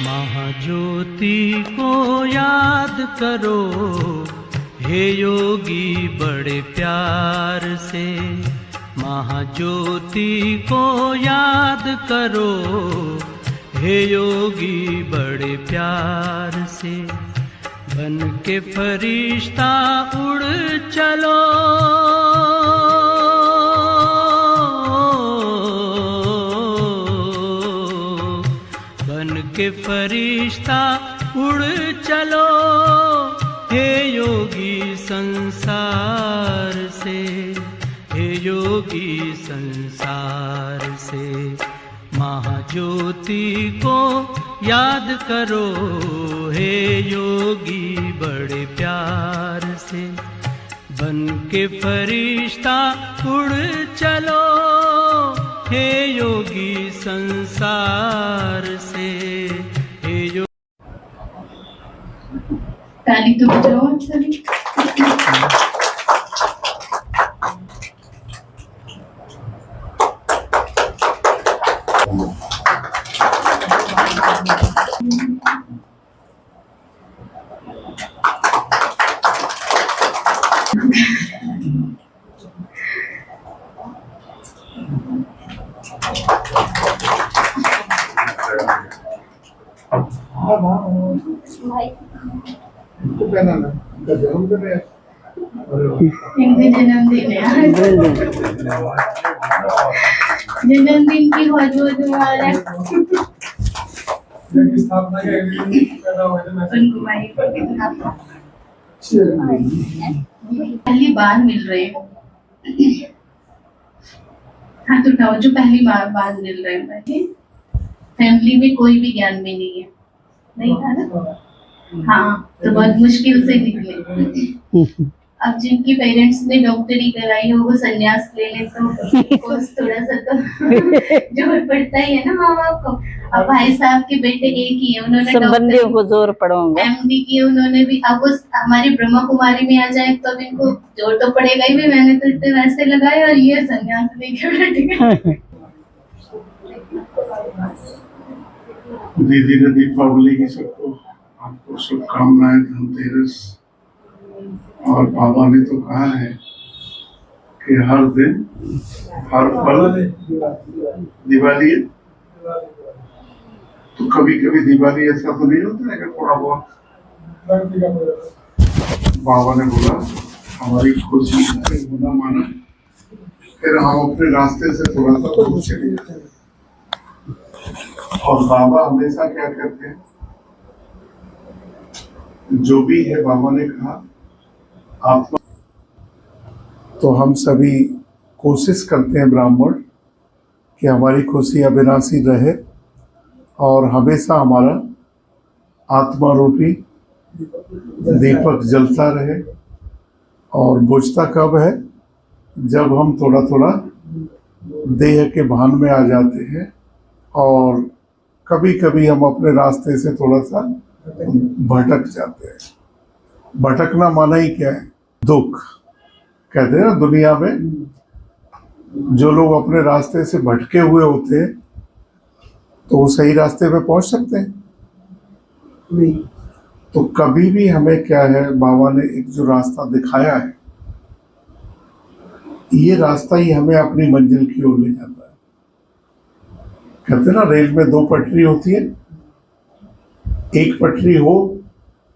महाज्योति को याद करो हे योगी बड़े प्यार से। महाज्योति को याद करो हे योगी बड़े प्यार से। बन के फरिश्ता उड़ चलो के फरिश्ता उड़ चलो हे योगी संसार से। हे योगी संसार से। महाज्योति को याद करो हे योगी बड़े प्यार से। बन के फरिश्ता उड़ चलो हे योगी संसार से। ताली तो बजाओ सभी। जन्मदिन है। जन्मदिन की बहुत बहुत मुबारक। पहली बार मिल रहे हो। हाथ उठाओ जो पहली बार मिल रहे हैं। फैमिली में कोई भी ज्ञान में नहीं है, नहीं था ना? हाँ, तो बहुत मुश्किल से निकले। अब जिनकी पेरेंट्स ने डॉक्टरी कराई हो वो संन्यास ले ले तो थोड़ा सा तो जोर पड़ता ही है ना माँ बाप को। अब भाई साहब के बेटे एक ही है, उन्होंने संबंधियों को जोर पड़ोगे। MD की उन्होंने भी। अब वो हमारी ब्रह्मा कुमारी में आ जाए तो अब इनको जोर तो पड़ेगा ही। मैंने तो इतने वैसे लगाए और ये संन्यास लेके बैठे। दीदी ने दीपावली की सबको आपको शुभकामनाएं। धनतेरस और बाबा ने तो कहा है कि हर दिन हर पल दिवाली है। तो कभी कभी दिवाली ऐसा तो नहीं होता है कि थोड़ा बहुत बाबा ने बोला हमारी खुशी होना माना, फिर हम अपने रास्ते से थोड़ा सा दूर चले जाते हैं। और बाबा हमेशा क्या कहते हैं, जो भी है बाबा ने कहा आत्मा। तो हम सभी कोशिश करते हैं ब्राह्मण कि हमारी खुशी अविनाशी रहे और हमेशा हमारा आत्मा रूपी दीपक जलता रहे। और बुझता कब है, जब हम थोड़ा थोड़ा देह के भान में आ जाते हैं और कभी कभी हम अपने रास्ते से थोड़ा सा भटक जाते हैं। भटकना माना ही क्या है, दुख। कहते हैं ना दुनिया में जो लोग अपने रास्ते से भटके हुए होते हैं तो वो सही रास्ते पे पहुंच सकते हैं नहीं। तो कभी भी हमें क्या है, बाबा ने एक जो रास्ता दिखाया है, ये रास्ता ही हमें अपनी मंजिल की ओर ले जाता है। कहते हैं ना रेल में दो पटरी होती है, एक पटरी हो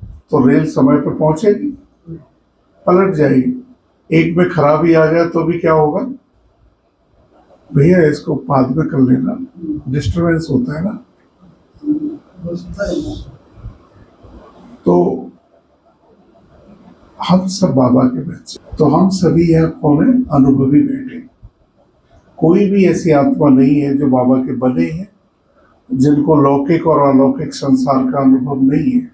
तो रेल समय पर पहुंचेगी, पलट जाएगी। एक में खराबी आ जाए तो भी क्या होगा, भैया इसको बाद में कर लेना, डिस्टरबेंस होता है ना। तो हम सब बाबा के बच्चे, तो हम सभी यहाँ कौन है, अनुभवी बैठे। कोई भी ऐसी आत्मा नहीं है जो बाबा के बने हैं जिनको लौकिक और अलौकिक संसार का अनुभव नहीं है।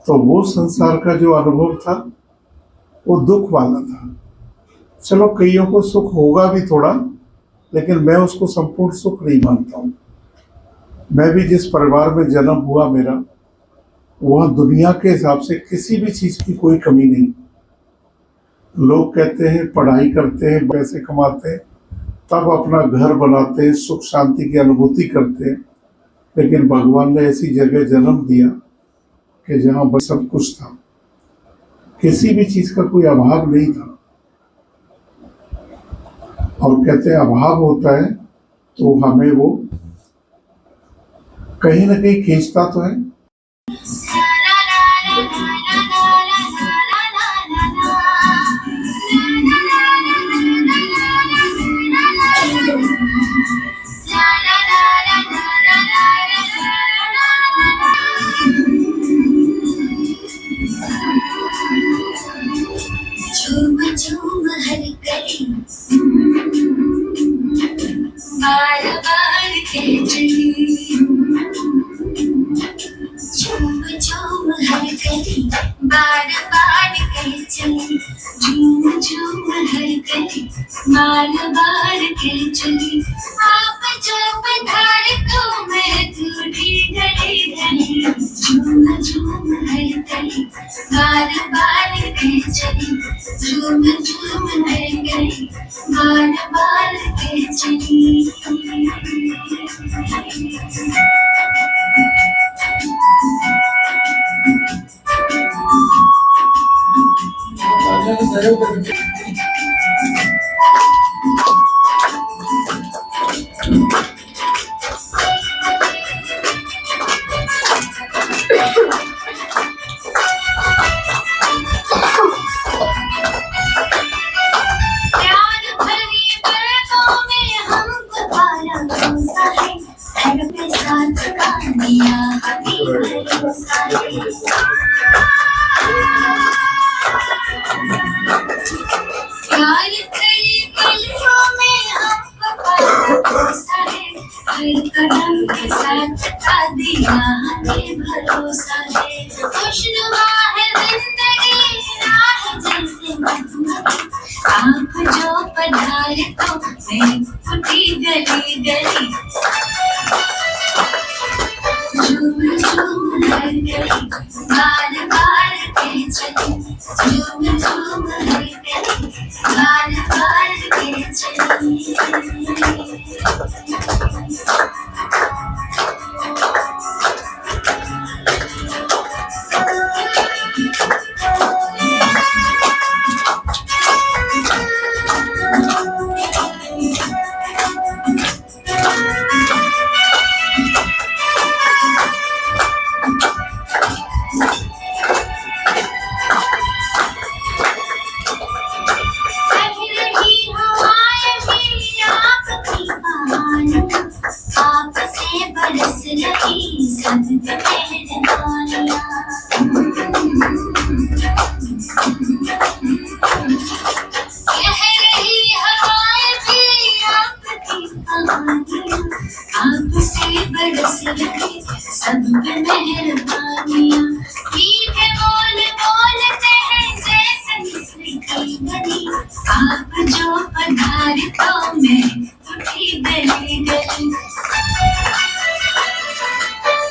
तो वो संसार का जो अनुभव था वो दुख वाला था। चलो कईयों को सुख होगा भी थोड़ा, लेकिन मैं उसको संपूर्ण सुख नहीं मानता हूँ। मैं भी जिस परिवार में जन्म हुआ मेरा, वहाँ दुनिया के हिसाब से किसी भी चीज़ की कोई कमी नहीं। लोग कहते हैं पढ़ाई करते हैं, पैसे कमाते हैं, तब अपना घर बनाते हैं, सुख शांति की अनुभूति करते हैं। लेकिन भगवान ने ऐसी जगह जन्म दिया कि जहाँ बस सब कुछ था, किसी भी चीज का कोई अभाव नहीं था। और कहते हैं अभाव होता है तो हमें वो कहीं ना कहीं खींचता तो है। झूम झूम हर गली बार बार के चली, झूम झूम हर गली बार बार के चली, झूम झूम हर गली बार बार के चली। आप जो पधारे तो मैं टूटी गली गली, झूम झूम हर गली बार बार के चली, झूम झूम हर गली बार बार के चली। प्यार भरी पलकों में हमको पाया भरोसा है, हर के साथ कहानियां हमें भरोसा है। प्यार भरी पलकों में हमको पाया भरोसा है, हर कदम के साथ का दिया हमें भरोसा है। खुशनुमा है जिंदगी राह जैसे मधुमती, आप जो पधारे तो मैं उठी गली गली, झूम झूम हर गली बार बार के चली, झूम झूम हर गली बार बार के चली। आपसे बरस रही सब मेहरबानियां, कह रही हवाएं भी आपकी कहानियां, आपसे बरस रही सब मेहरबानियां। मीठे बोल बोलते हैं जैसे मिस्र की नदी, आप जो पधारे तो मैं उठी गली गली,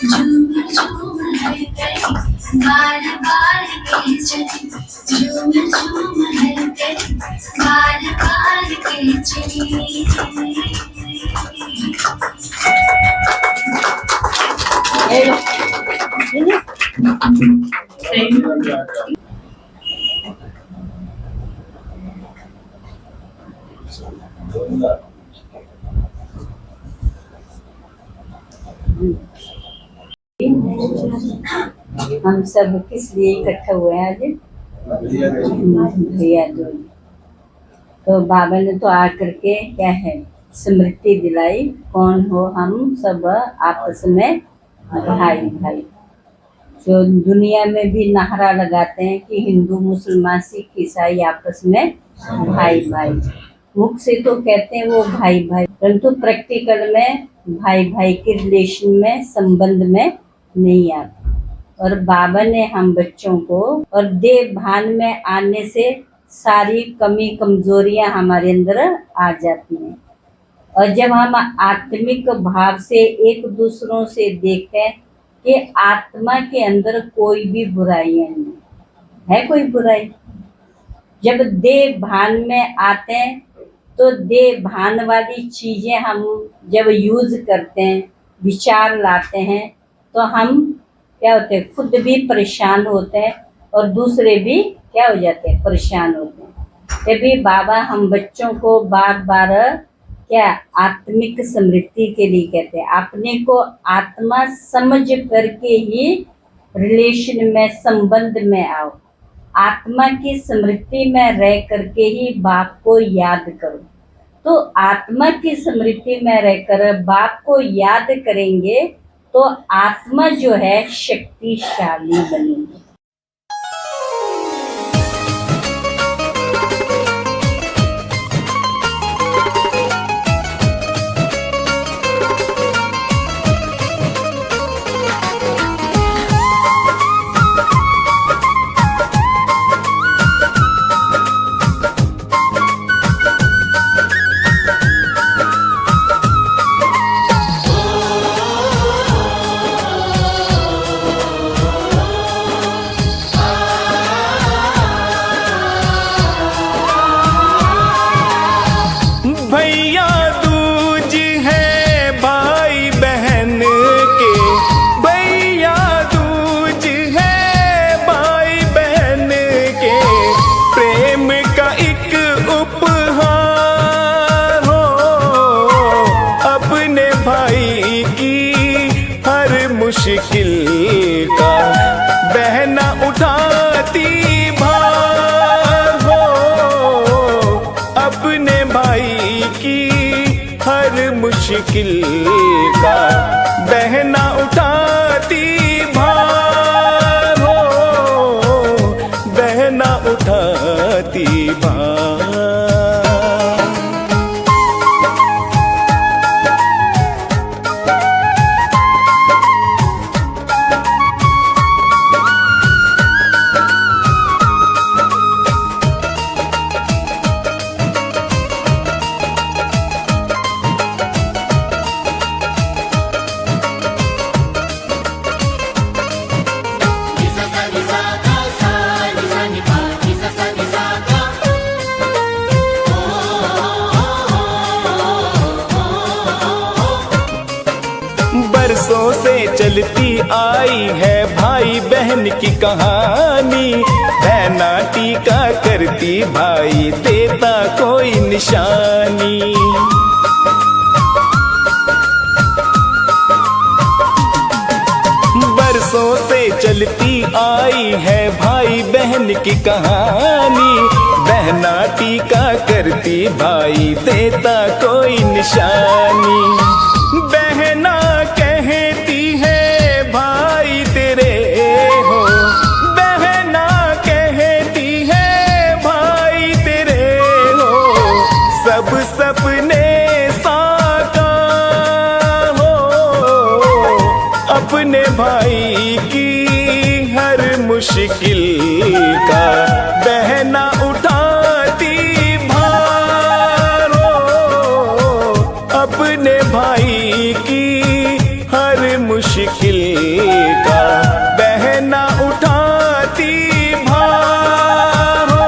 झूम झूम हर गली बार बार के चली, झूम झूम हर गली बार बार के चली। हम सब किस लिए इकट्ठा हुए हैं आज? भैया दूज। तो बाबा ने तो आकर के क्या है स्मृति दिलाई, कौन हो हम सब आपस में भाई भाई। जो दुनिया में भी नारा लगाते हैं कि हिंदू मुसलमान सिख ईसाई आपस में भाई भाई, मुख से तो कहते हैं वो भाई भाई, परंतु प्रैक्टिकल में भाई भाई के रिलेशन में संबंध में नहीं आते। और बाबा ने हम बच्चों को और देव भान में आने से सारी कमी कमजोरियां हमारे अंदर आ जाती हैं। और जब हम आत्मिक भाव से एक दूसरों से देखें कि आत्मा के अंदर कोई भी बुराइयां नहीं है, कोई बुराई, जब देव भान में आते हैं तो देव भान वाली चीजें हम जब यूज करते हैं, विचार लाते हैं तो हम क्या होते हैं, खुद भी परेशान होते हैं और दूसरे भी क्या हो जाते हैं, परेशान होते हैं। तभी बाबा हम बच्चों को बार बार क्या आत्मिक समृद्धि के लिए कहते हैं। अपने को आत्मा समझ करके ही रिलेशन में, संबंध में आओ। आत्मा की स्मृति में रह करके ही बाप को याद करो। तो आत्मा की स्मृति में रहकर बाप को याद करेंगे तो आत्मा जो है शक्तिशाली बनेगी। भैया दूज है भाई बहन के, भैया दूज है भाई बहन के, प्रेम का एक उपहार हो। अपने भाई की हर मुश्किल का बहना उठाती भार हो। अपने भाई की हर मुश्किल का बहना उठाती भार हो, बहना उठाती भार। बरसों से चलती आई है भाई बहन की कहानी, बहना टीका करती भाई देता कोई निशानी। बरसों से चलती आई है भाई बहन की कहानी, बहना टीका करती भाई देता कोई निशानी। बहना कहती है भाई तेरे हो, बहना कहती है भाई तेरे हो, सब सपने साकार हो। अपने भाई की हर मुश्किल का बहना उठाती भार हो। अपने भाई की हर मुश्किल का बहना उठाती भार हो,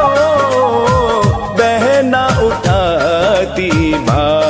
बहना उठाती भार।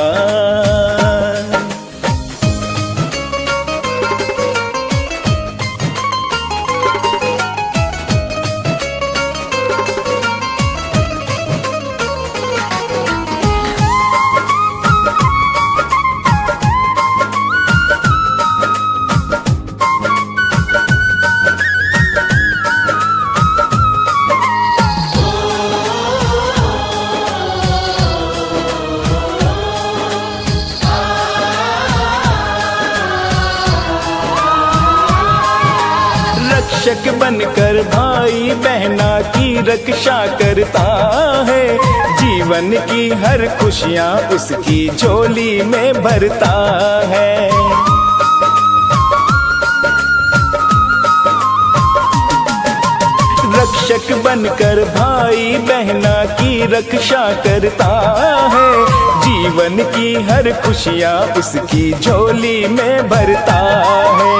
रक्षक बनकर भाई बहना की रक्षा करता है, जीवन की हर खुशियाँ उसकी झोली में भरता है। रक्षक बनकर भाई बहना की रक्षा करता है, जीवन की हर खुशियाँ उसकी झोली में भरता है।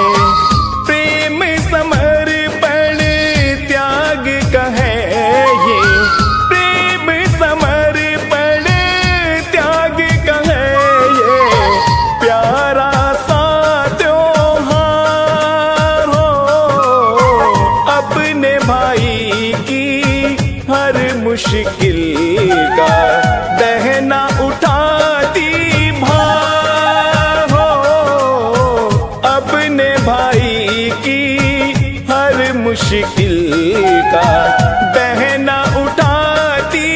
प्रेम समर्पण त्याग का है ये, प्रेम समर्पण त्याग का है ये, प्यारा साथ मुश्किल का बहना उठाती भार हो, अपने भाई की हर मुश्किल का बहना उठाती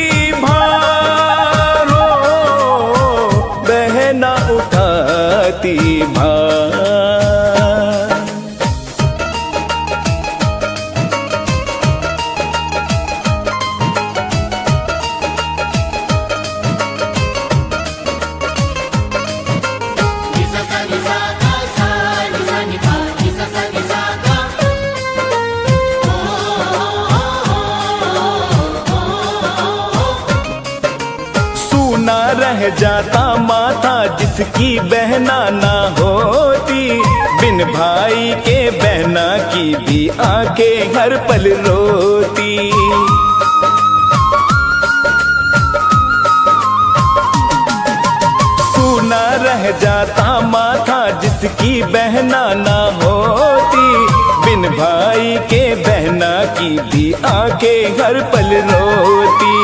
भार हो, बहना उठाती भार। सूना रह जाता माथा जिसकी बहना ना होती, बिन भाई के बहना की भी आंखें हर पल रोती। सूना रह जाता माथा जिसकी बहना ना होती, बिन भाई के बहना की भी आंखें हर पल रोती।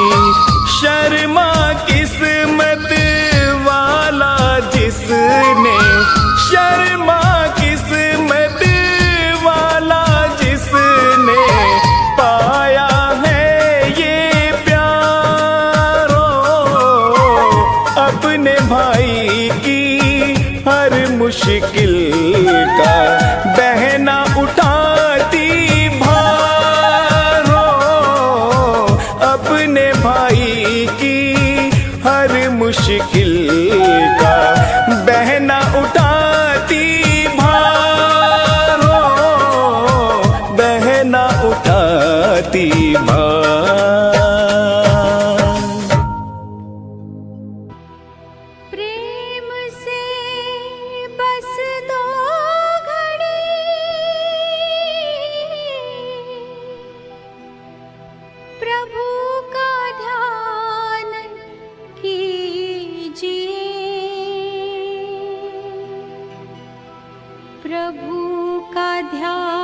शर्मा किस्मत वाला जिसने, शर्मा किस्मत वाला जिसने पाया है ये प्यार हो, अपने भाई की हर मुश्किल का बहना उठाती भार हो, अपने भाई की हर मुश्किल का बहना उठाती भार हो, बहना उठाती भार। प्रेम से बस दो घड़ी प्रभु का ध्यान कीजिए, प्रभु का ध्यान